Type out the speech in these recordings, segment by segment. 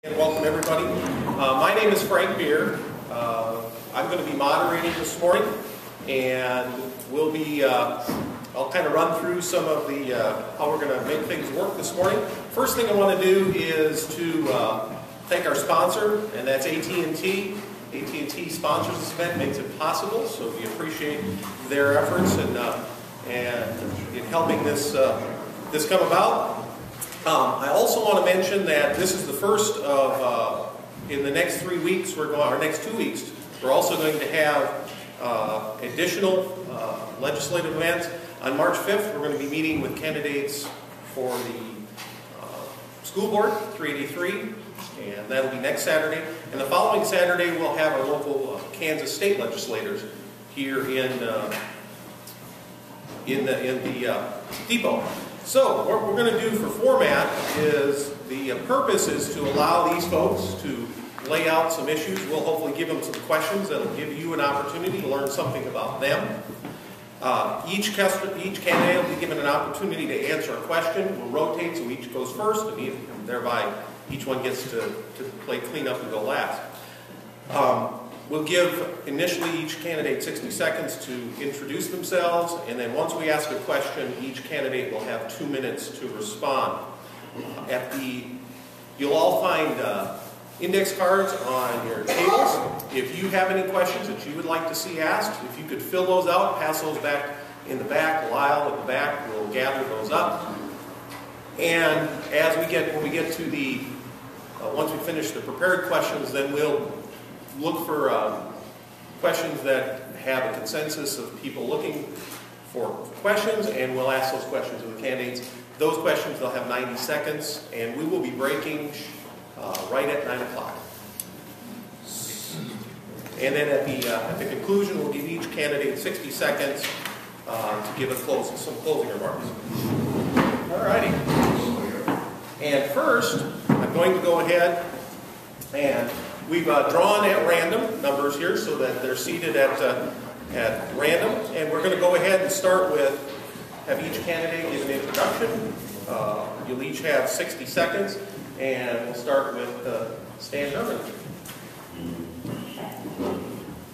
And welcome everybody. My name is Frank Beer. I'm going to be moderating this morning, and we'll be, I'll kind of run through some of the, how we're going to make things work this morning. First thing I want to do is to thank our sponsor, and that's AT&T. AT&T sponsors this event, makes it possible, so we appreciate their efforts in helping this come about. I also want to mention that this is the first of, in the next 3 weeks, or next 2 weeks, we're also going to have additional legislative events. On March 5th, we're going to be meeting with candidates for the school board, 383, and that'll be next Saturday. And the following Saturday, we'll have our local Kansas state legislators here in the depot. So what we're going to do for format is the purpose is to allow these folks to lay out some issues. We'll hopefully give them some questions that will give you an opportunity to learn something about them. Each candidate will be given an opportunity to answer a question. We'll rotate so each goes first, and thereby each one gets to play cleanup and go last. We'll give initially each candidate 60 seconds to introduce themselves, and then once we ask a question, each candidate will have 2 minutes to respond. You'll all find index cards on your tables. If you have any questions that you would like to see asked, if you could fill those out, pass those back in the back. Lyle at the back will gather those up. And when we get to the, once we finish the prepared questions, then we'll look for questions that have a consensus of people looking for questions, and we'll ask those questions of the candidates. Those questions, they'll have 90 seconds, and we will be breaking right at 9 o'clock. And then at the conclusion, we'll give each candidate 60 seconds to give some closing remarks. All righty. And first, I'm going to go ahead and we've drawn at random numbers here so that they're seated at random, and we're going to go ahead and start with, have each candidate give an introduction. You'll each have 60 seconds, and we'll start with Stan Herman.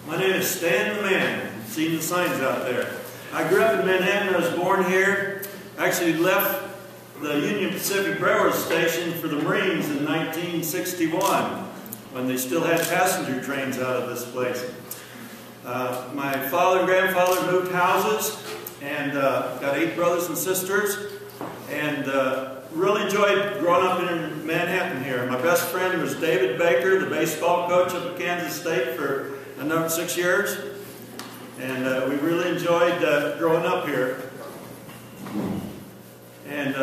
My name is Stan the Man. You've seen the signs out there. I grew up in Manhattan. I was born here. Actually left the Union Pacific Railroad Station for the Marines in 1961. When they still had passenger trains out of this place. My father and grandfather moved houses and got 8 brothers and sisters, and really enjoyed growing up in Manhattan here. My best friend was David Baker, the baseball coach of Kansas State for another 6 years, and we really enjoyed growing up here. And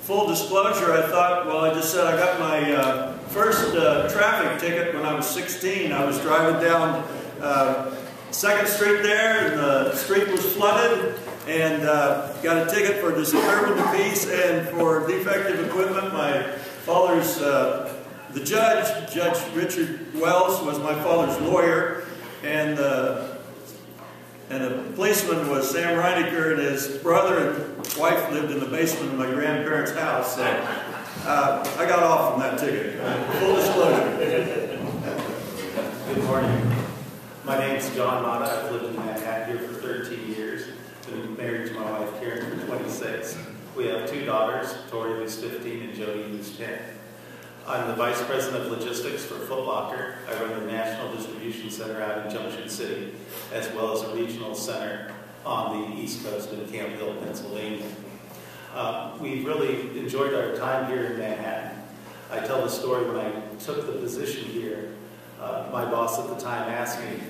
full disclosure, I thought, well, I just said I got my first traffic ticket when I was 16. I was driving down 2nd Street there, and the street was flooded, and got a ticket for disturbing the peace and for defective equipment. My father's, the judge, Judge Richard Wells, was my father's lawyer, and the policeman was Sam Reinecker, and his brother and wife lived in the basement of my grandparents' house. So I got off from that ticket. Full disclosure. Good morning. My name is John Mata. I've lived in Manhattan here for 13 years. Been married to my wife Karen for 26. We have 2 daughters, Tori who's 15 and Jody who's 10. I'm the Vice President of Logistics for Foot Locker. I run the National Distribution Center out in Junction City, as well as a regional center on the East Coast in Camp Hill, Pennsylvania. We really enjoyed our time here in Manhattan. I tell the story when I took the position here, my boss at the time asked me,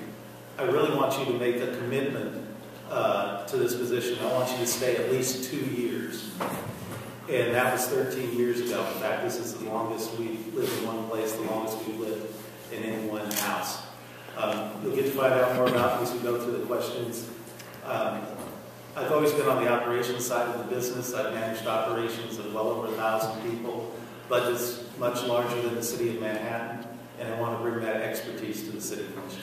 I really want you to make a commitment to this position. I want you to stay at least 2 years. And that was 13 years ago. In fact, this is the longest we've lived in one place, the longest we've lived in any one house. You'll get to find out more about me as we go through the questions. I've always been on the operations side of the business. I've managed operations of well over 1,000 people, budgets much larger than the city of Manhattan, and I want to bring that expertise to the city commission.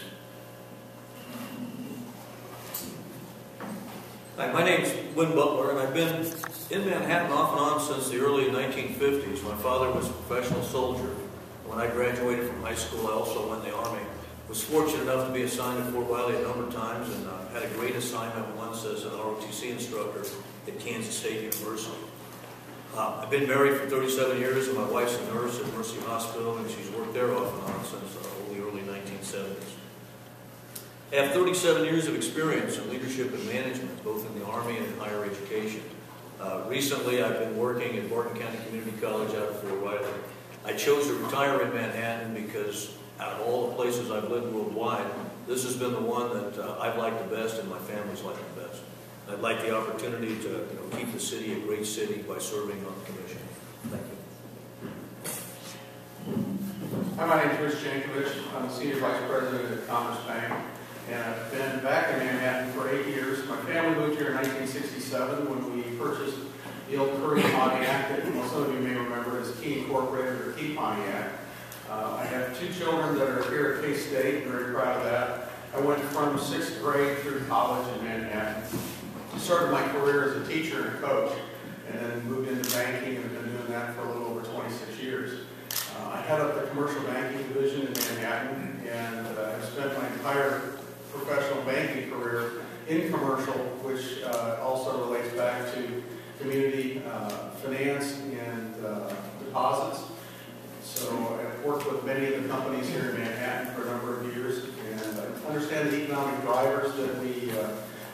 Hi, my name's Win Butler, and I've been in Manhattan off and on since the early 1950s. My father was a professional soldier. When I graduated from high school, I also went in the Army. Was fortunate enough to be assigned to Fort Riley a number of times, and had a great assignment once as an ROTC instructor at Kansas State University. I've been married for 37 years, and my wife's a nurse at Mercy Hospital, and she's worked there off and on since the early 1970s. I have 37 years of experience in leadership and management, both in the Army and in higher education. Recently, I've been working at Barton County Community College out of Fort Riley. I chose to retire in Manhattan because out of all the places I've lived worldwide, this has been the one that I've liked the best and my family's liked the best. I'd like the opportunity to keep the city a great city by serving on the commission. Thank you. Hi, my name is Rich Jankovich. I'm the Senior Vice President at Commerce Bank, and I've been back in Manhattan for 8 years. My family moved here in 1967 when we purchased the old Curry Pontiac that some of you may remember as Key Incorporated or Key Pontiac. I have 2 children that are here at K-State, very proud of that. I went from 6th grade through college in Manhattan. Started my career as a teacher and coach, and then moved into banking and have been doing that for a little over 26 years. I head up the commercial banking division in Manhattan, and I've spent my entire professional banking career in commercial, which also relates back to community finance and deposits. So I've worked with many of the companies here in Manhattan for a number of years, and I understand the economic drivers that we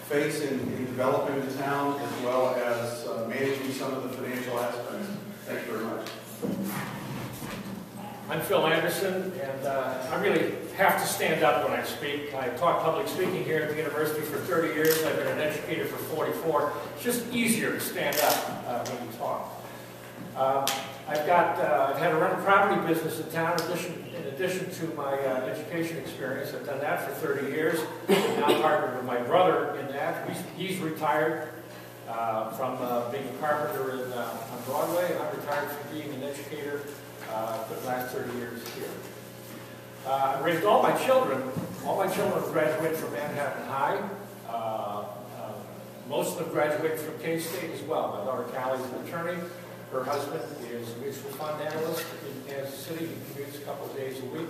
face in developing the town, as well as managing some of the financial aspects. Thank you very much. I'm Phil Anderson, and I really have to stand up when I speak. I've taught public speaking here at the university for 30 years. I've been an educator for 44. It's just easier to stand up when you talk. I've had a rental property business in town in addition to my education experience. I've done that for 30 years. I'm now partnered with my brother in that. He's retired from being a carpenter on Broadway, and I'm retired from being an educator for the last 30 years here. I raised all my children. All my children graduated from Manhattan High. Most of them graduated from K-State as well. My daughter Callie's an attorney. Her husband is a mutual fund analyst in Kansas City. He commutes a couple of days a week.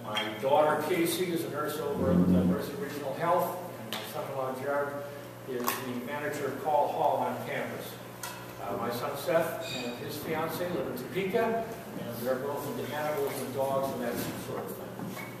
My daughter Casey is a nurse over at Mercy Regional Health. And my son-in-law Jared is the manager of Call Hall on campus. My son Seth and his fiancée live in Topeka, and they're both into animals and dogs and that sort of thing.